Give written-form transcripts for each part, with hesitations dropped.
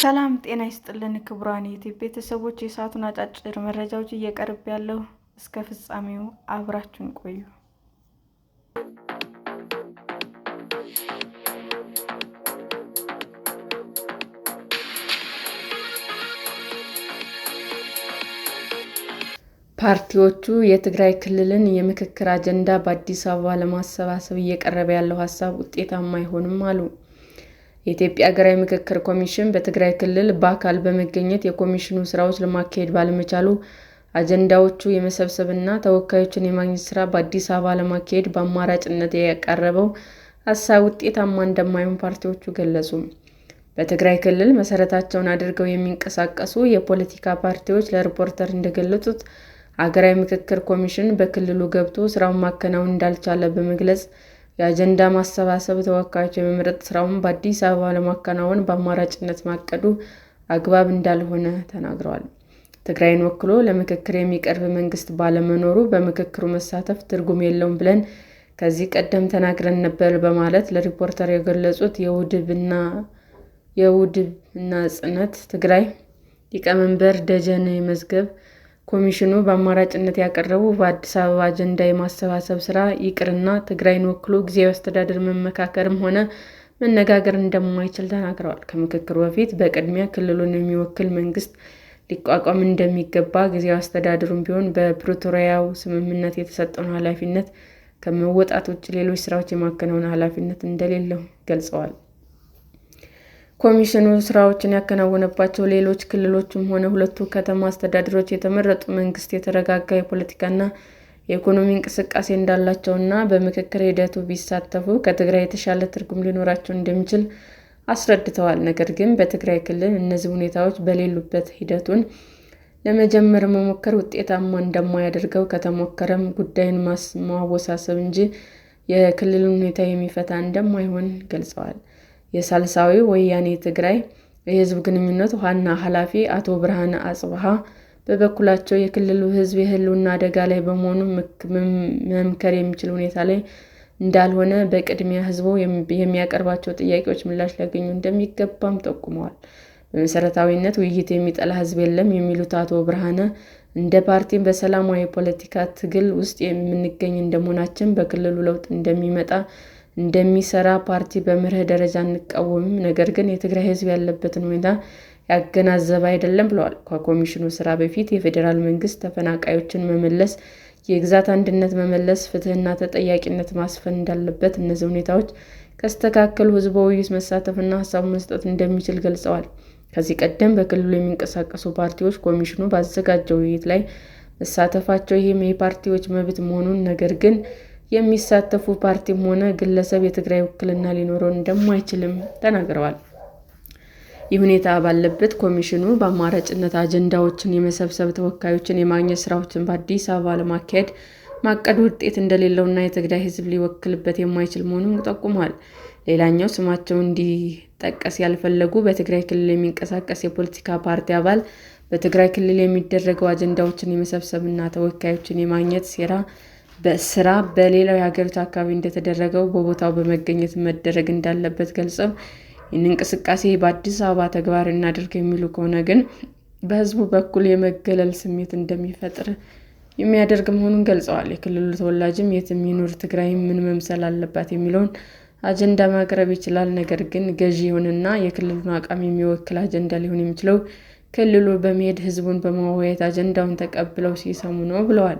ሰላም ጤና ይስጥልን ክቡራን የዩቲዩብ ቤተሰቦች፣ የሰዓቱን አጫጭር መረጃዎች እየቀርብ ያለው እስከ ፍጻሜው አብራችሁን ቆዩ። ፓርቲዎቹ የትግራይ ክልልን የምክክር አጀንዳ በአዲስ አበባ ለማሰባሰብ እየቀረበ ያለው ሀሳብ ውጤታማ አይሆንም አሉ። የኢትዮጵያ ሀገራዊ ምክክር ኮሚሽን በትግራይ ክልል በአካል በመገኘት የኮሚሽኑ ስራዎች ለማካሄድ ባለመቻሉ አጀንዳዎቹ የመሰብሰብና ተወካዮችን የማግኘት ስራ በአዲስ አበባ ለማካሄድ በአማራጭነት ያቀረበው ሀሳብ ውጤታማ እንደማይሆን ፓርቲዎቹ ገለጹ። በትግራይ ክልል መሰረታቸውን አድርገው የሚንቀሳቀሱ የፖለቲካ ፓርቲዎች ለሪፖርተር እንደገለጹት ሀገራዊ ምክክር ኮሚሽን በክልሉ ገብቶ ስራውን ማከናወን እንዳልቻለ በመግለጽ የአጀንዳ ማሰባሰብ ተወካዮች የመምረጥ ስራውን በአዲስ አበባ ለማከናወን በአማራጭነት ማቀዱ አግባብ እንዳልሆነ ተናግረዋል። ትግራይን ወክሎ ለምክክር የሚቀርብ መንግስት ባለመኖሩ በምክክሩ መሳተፍ ትርጉም የለውም ብለን ከዚህ ቀደም ተናግረን ነበር በማለት ለሪፖርተር የገለጹት የውህድና ጽናት ትግራይ ሊቀመንበር ደጀኔ መዝገብ ኮሚሽኑ በአማራጭነት ያቀረበው በአዲስ አበባ አጀንዳ የማሰባሰብ ስራ ይቅርና ትግራይን ወክሎ ጊዜያዊ አስተዳደር መመካከርም ሆነ መነጋገር እንደማይችል ተናግረዋል። ከምክክሩ በፊት በቅድሚያ ክልሉን የሚወክል መንግስት ሊቋቋም እንደሚገባ፣ ጊዜያዊ አስተዳደሩም ቢሆን በፕሪቶሪያው ስምምነት የተሰጠውን ኃላፊነት ከመወጣት ውጭ ሌሎች ስራዎች የማከናወን ኃላፊነት እንደሌለው ገልጸዋል። ኮሚሽኑ ስራዎችን ያከናወነባቸው ሌሎች ክልሎችም ሆነ ሁለቱ ከተማ አስተዳደሮች የተመረጡ መንግስት የተረጋጋ የፖለቲካና የኢኮኖሚ እንቅስቃሴ እንዳላቸውና በምክክር ሂደቱ ቢሳተፉ ከትግራይ የተሻለ ትርጉም ሊኖራቸው እንደሚችል አስረድተዋል። ነገር ግን በትግራይ ክልል እነዚህ ሁኔታዎች በሌሉበት ሂደቱን ለመጀመር መሞከር ውጤታማ እንደማያደርገው ከተሞከረም ጉዳዩን ማወሳሰብ እንጂ የክልሉን ሁኔታ የሚፈታ እንደማይሆን ገልጸዋል። የሳልሳዊ ወያኔ ትግራይ የህዝብ ግንኙነት ዋና ኃላፊ አቶ ብርሃነ አጽብሃ በበኩላቸው የክልሉ ህዝብ የህልውና አደጋ ላይ በመሆኑ መምከር የሚችል ሁኔታ ላይ እንዳልሆነ በቅድሚያ ህዝቡ የሚያቀርባቸው ጥያቄዎች ምላሽ ሊያገኙ እንደሚገባም ጠቁመዋል። በመሰረታዊነት ውይይት የሚጠላ ህዝብ የለም የሚሉት አቶ ብርሃነ እንደ ፓርቲም በሰላማዊ የፖለቲካ ትግል ውስጥ የምንገኝ እንደመሆናችን በክልሉ ለውጥ እንደሚሰራ ፓርቲ በመርህ ደረጃ አንቃወምም፣ ነገር ግን የትግራይ ህዝብ ያለበትን ሁኔታ ያገናዘበ አይደለም ብለዋል። ከኮሚሽኑ ስራ በፊት የፌዴራል መንግስት ተፈናቃዮችን መመለስ፣ የግዛት አንድነት መመለስ፣ ፍትህና ተጠያቂነት ማስፈን እንዳለበት፣ እነዚህ ሁኔታዎች ከስተካከሉ ህዝቡ በውይይት መሳተፍና ሀሳቡን መስጠት እንደሚችል ገልጸዋል። ከዚህ ቀደም በክልሉ የሚንቀሳቀሱ ፓርቲዎች ኮሚሽኑ ባዘጋጀው ውይይት ላይ መሳተፋቸው ይህም የፓርቲዎች መብት መሆኑን፣ ነገር ግን የሚሳተፉ ፓርቲም ሆነ ግለሰብ የትግራይ ውክልና ሊኖረው እንደማይችልም ተናግረዋል። ይህ ሁኔታ ባለበት ኮሚሽኑ በአማራጭነት አጀንዳዎችን የመሰብሰብ ተወካዮችን የማግኘት ስራዎችን በአዲስ አበባ ለማካሄድ ማቀዱ ውጤት እንደሌለውና የትግራይ ህዝብ ሊወክልበት የማይችል መሆኑን ጠቁመዋል። ሌላኛው ስማቸው እንዲጠቀስ ያልፈለጉ በትግራይ ክልል የሚንቀሳቀስ የፖለቲካ ፓርቲ አባል በትግራይ ክልል የሚደረገው አጀንዳዎችን የመሰብሰብና ተወካዮችን የማግኘት ስራ በሌላው የሀገሪቱ አካባቢ እንደተደረገው በቦታው በመገኘት መደረግ እንዳለበት ገልጸው ይህን እንቅስቃሴ በአዲስ አበባ ተግባራዊ እናድርግ የሚሉ ከሆነ ግን በህዝቡ በኩል የመገለል ስሜት እንደሚፈጥር የሚያደርግ መሆኑን ገልጸዋል። የክልሉ ተወላጅም የትም ይኑር ትግራይ ምን መምሰል አለባት የሚለውን አጀንዳ ማቅረብ ይችላል። ነገር ግን ገዢ የሆነና የክልሉን አቋም የሚወክል አጀንዳ ሊሆን የሚችለው ክልሉ በመሄድ ህዝቡን በመወያየት አጀንዳውን ተቀብለው ሲሰሙ ነው ብለዋል።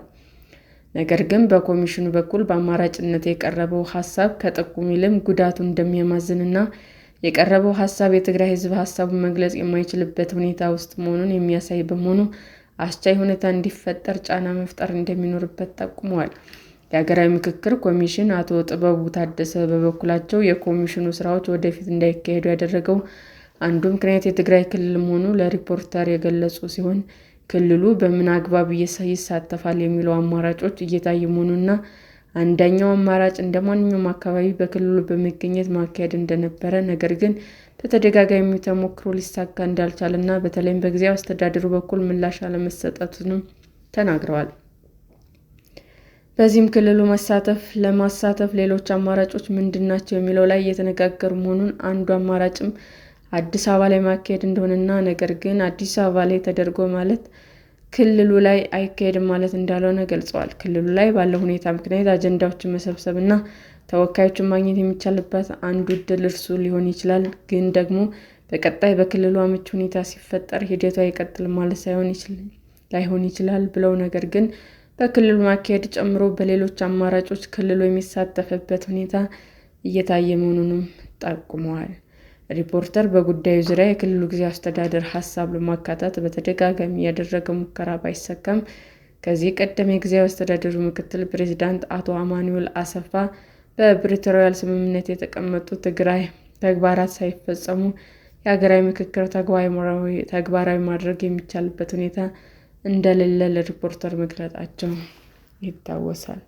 ነገር ግን በኮሚሽኑ በኩል በአማራጭነት የቀረበው ሀሳብ ከጥቅሙ ይልቅ ጉዳቱ እንደሚያመዝንና የቀረበው ሀሳብ የትግራይ ህዝብ ሀሳቡን መግለጽ የማይችልበት ሁኔታ ውስጥ መሆኑን የሚያሳይ በመሆኑ አስቻይ ሁኔታ እንዲፈጠር ጫና መፍጠር እንደሚኖርበት ጠቁመዋል። የሀገራዊ ምክክር ኮሚሽን አቶ ጥበቡ ታደሰ በበኩላቸው የኮሚሽኑ ስራዎች ወደፊት እንዳይካሄዱ ያደረገው አንዱ ምክንያት የትግራይ ክልል መሆኑን ለሪፖርተር የገለጹ ሲሆን ክልሉ በምን አግባብ ይሳተፋል የሚለው አማራጮች እየታዩ መሆኑንና አንደኛው አማራጭ እንደ ማንኛውም አካባቢ በክልሉ በመገኘት ማካሄድ እንደነበረ፣ ነገር ግን በተደጋጋሚ ተሞክሮ ሊሳካ እንዳልቻለና በተለይም በጊዜያዊ አስተዳደሩ በኩል ምላሽ አለመሰጠቱንም ተናግረዋል። በዚህም ክልሉ ለማሳተፍ ሌሎች አማራጮች ምንድናቸው የሚለው ላይ እየተነጋገሩ መሆኑን፣ አንዱ አማራጭም አዲስ አበባ ላይ ማካሄድ እንደሆነና ነገር ግን አዲስ አበባ ላይ ተደርጎ ማለት ክልሉ ላይ አይካሄድም ማለት እንዳልሆነ ገልጸዋል። ክልሉ ላይ ባለው ሁኔታ ምክንያት አጀንዳዎችን መሰብሰብና ተወካዮችን ማግኘት የሚቻልበት አንዱ ዕድል እርሱ ሊሆን ይችላል። ግን ደግሞ በቀጣይ በክልሉ አመቺ ሁኔታ ሲፈጠር ሂደቱ አይቀጥልም ማለት ላይሆን ይችላል ብለው ነገር ግን በክልሉ ማካሄድ ጨምሮ በሌሎች አማራጮች ክልሉ የሚሳተፍበት ሁኔታ እየታየ መሆኑንም ጠቁመዋል። ሪፖርተር በጉዳዩ ዙሪያ የክልሉ ጊዜያዊ አስተዳደር ሀሳብ ለማካተት በተደጋጋሚ ያደረገው ሙከራ ባይሳካም ከዚህ ቀደም የጊዜያዊ አስተዳደሩ ምክትል ፕሬዝዳንት አቶ አማኑኤል አሰፋ በፕሪቶሪያ ስምምነት የተቀመጡ ተግባራት ሳይፈጸሙ የሀገራዊ ምክክር ተግባራዊ ማድረግ የሚቻልበት ሁኔታ እንደሌለ ለሪፖርተር መግለጻቸው ይታወሳል።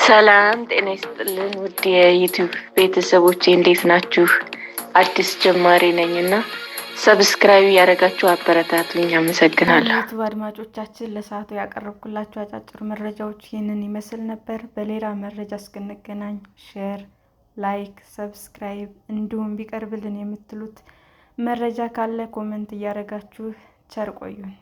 ሰላም ጤና ይስጥልን ውድ የዩቲዩብ ቤተሰቦቼ እንዴት ናችሁ? አዲስ ጀማሪ ነኝና ሰብስክራይብ ያደረጋችሁ አበረታቱኝ። አመሰግናለሁ። ዩቲዩብ አድማጮቻችን ለሰዓቱ ያቀረብኩላችሁ አጫጭር መረጃዎች ይህንን ይመስል ነበር። በሌላ መረጃ እስክንገናኝ ሼር፣ ላይክ፣ ሰብስክራይብ እንዲሁም ቢቀርብልን የምትሉት መረጃ ካለ ኮሜንት እያደረጋችሁ ቸር ቆዩን።